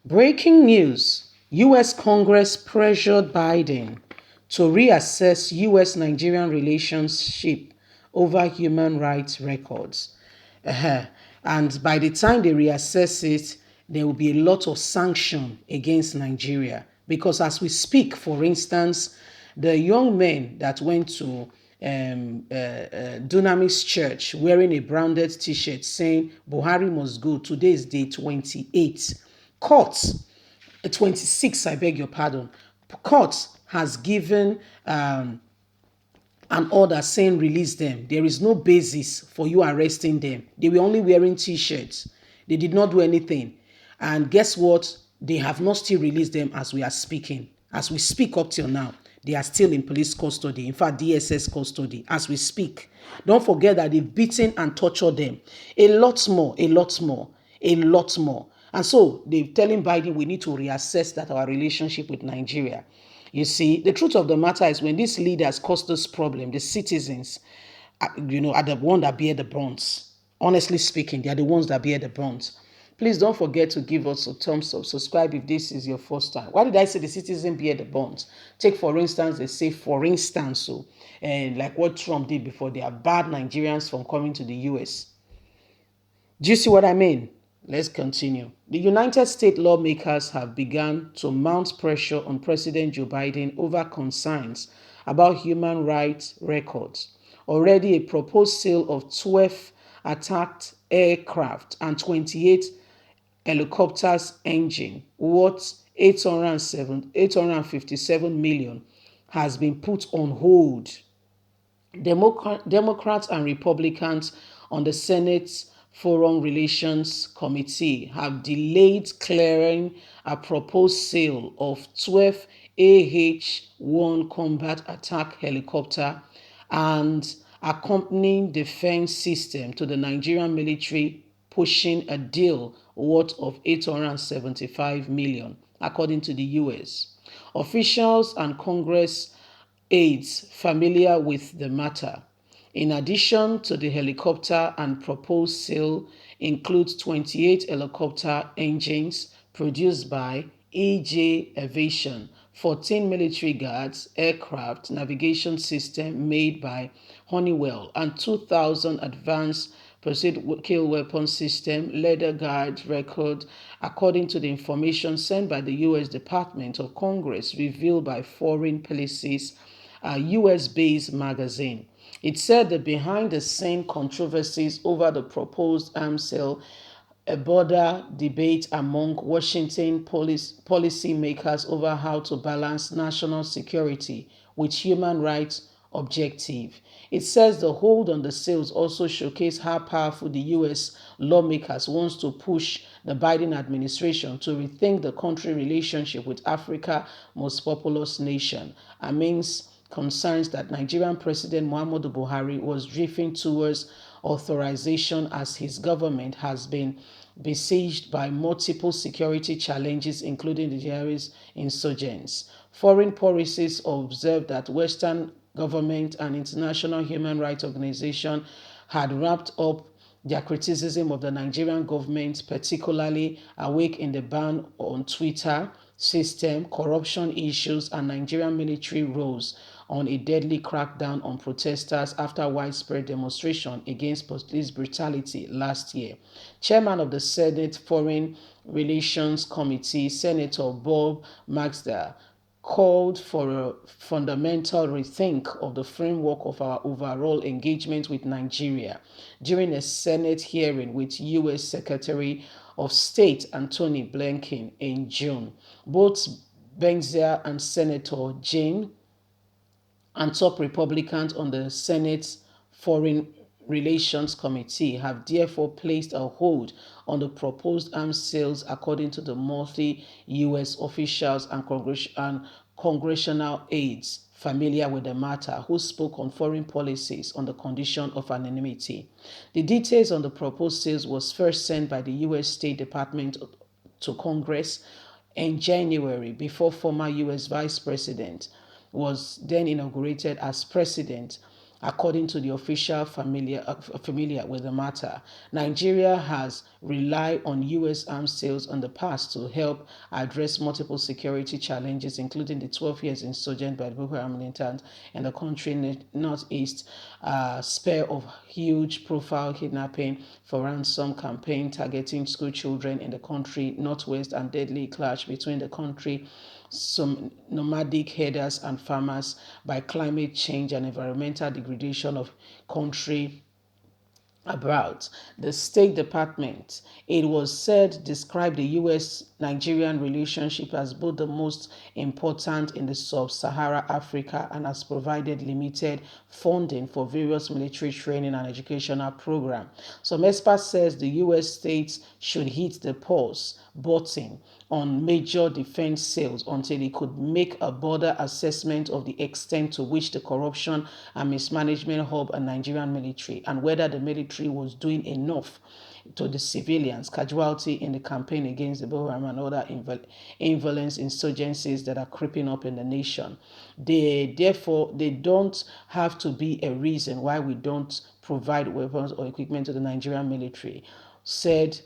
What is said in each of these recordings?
Breaking news: US Congress pressured Biden to reassess US-Nigerian relationship over human rights records. And by the time they reassess it, there will be a lot of sanction against Nigeria. Because as we speak, for instance, the young men that went to Dunamis Church wearing a branded t-shirt saying Buhari must go. Today is day 28. Court, 26, I beg your pardon. Court has given an order saying release them. There is no basis for you arresting them. They were only wearing t-shirts. They did not do anything. And guess what? They have not still released them as we are speaking. As we speak up till now, they are still in police custody. In fact, DSS custody as we speak. Don't forget that they've beaten and tortured them. A lot more, a lot more, a lot more. And so they're telling Biden we need to reassess that our relationship with Nigeria. You see, the truth of the matter is when these leaders cause this problem, the citizens, are the ones that bear the brunt. Honestly speaking, they are the ones that bear the brunt. Please don't forget to give us a thumbs up. Subscribe if this is your first time. Why did I say the citizen bear the brunt? Take, for instance, they say, for instance, and like what Trump did before, they are bad Nigerians from coming to the US. Do you see what I mean? Let's continue. The United States lawmakers have begun to mount pressure on President Joe Biden over concerns about human rights records. Already, a proposed sale of 12 attacked aircraft and 28 helicopters engine worth 857 million has been put on hold. Democrats and Republicans on the Senate's Foreign Relations Committee have delayed clearing a proposed sale of 12 AH-1 combat attack helicopter and accompanying defense system to the Nigerian military, pushing a deal worth of 875 million, according to the US. Officials and Congress aides familiar with the matter. In addition to the helicopter and proposed sale includes 28 helicopter engines produced by EJ Aviation, 14 military guards aircraft navigation system made by Honeywell, and 2,000 advanced precision kill weapon system leather guard record, according to the information sent by the U.S. Department of Congress revealed by Foreign Policy's US-based magazine. It said the behind-the-scene controversies over the proposed arms sale, a border debate among Washington policy makers over how to balance national security with human rights objective. It says the hold on the sales also showcase how powerful the U.S. lawmakers wants to push the Biden administration to rethink the country relationship with Africa's most populous nation, amidst concerns that Nigerian President Muhammadu Buhari was drifting towards authorization as his government has been besieged by multiple security challenges, including the terrorist insurgents. Foreign policies observed that Western government and international human rights organizations had wrapped up their criticism of the Nigerian government, particularly awake in the ban on Twitter system, corruption issues, and Nigerian military roles on a deadly crackdown on protesters after widespread demonstration against police brutality last year. Chairman of the Senate Foreign Relations Committee, Senator Bob Maxdale, called for a fundamental rethink of the framework of our overall engagement with Nigeria during a Senate hearing with U.S. Secretary of State Antony Blinken in June. Both Benzia and Senator Jane and top Republicans on the Senate's Foreign Relations Committee have therefore placed a hold on the proposed arms sales, according to the multi-U.S. officials and congressional aides familiar with the matter who spoke on foreign policies on the condition of anonymity. The details on the proposed sales was first sent by the U.S. State Department to Congress in January before former U.S. Vice President was then inaugurated as president according to the official familiar with the matter. Nigeria has relied on U.S. arms sales in the past to help address multiple security challenges, including the 12 years insurgent by the Boko Haram militants in the country northeast, spare of huge profile kidnapping for ransom campaign targeting school children in the country northwest, and deadly clash between the country some nomadic herders and farmers by climate change and environmental degradation of country abroad. The State Department, it was said, described the U.S.-Nigerian relationship as both the most important in the sub-Sahara Africa and has provided limited funding for various military training and educational programs. Some experts says the U.S. states should hit the pause button on major defense sales until it could make a broader assessment of the extent to which the corruption and mismanagement hub a Nigerian military and whether the military was doing enough to the civilians casualty in the campaign against the Boko Haram and other violence insurgencies that are creeping up in the nation. They don't have to be a reason why we don't provide weapons or equipment to the Nigerian military, said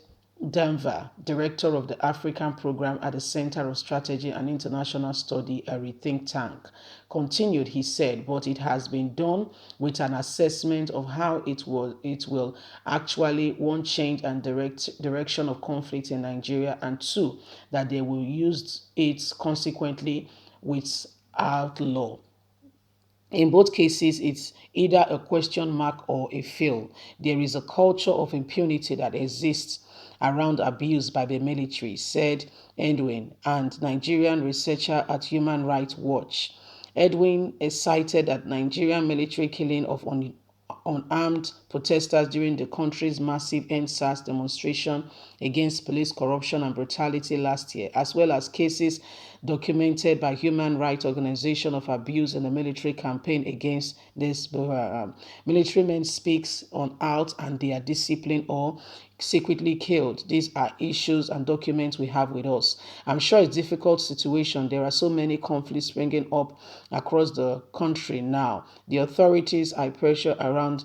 Denver, director of the African program at the Center of Strategy and International Study, a think tank. Continued, he said, but it has been done with an assessment of how it will actually, one, change and direction of conflict in Nigeria, and two, that they will use it consequently without law. In both cases, it's either a question mark or a fail. There is a culture of impunity that exists around abuse by the military, said Edwin, and Nigerian researcher at Human Rights Watch. Edwin cited that Nigerian military killing of unarmed protesters during the country's massive EndSARS demonstration against police corruption and brutality last year, as well as cases documented by human rights organizations of abuse in the military campaign against this military men speaks on out and they are disciplined or secretly killed. These are issues and documents we have with us. I'm sure it's a difficult situation. There are so many conflicts springing up across the country now. The authorities are pressure around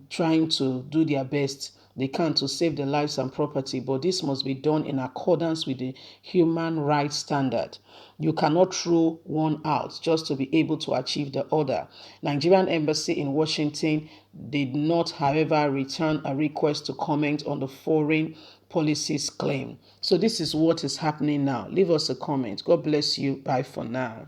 trying to do their best they can to save the lives and property, but this must be done in accordance with the human rights standard. You cannot throw one out just to be able to achieve the other. Nigerian embassy in Washington did not, however, return a request to comment on the foreign policies claim. So this is what is happening now. Leave us a comment. God bless you. Bye for now.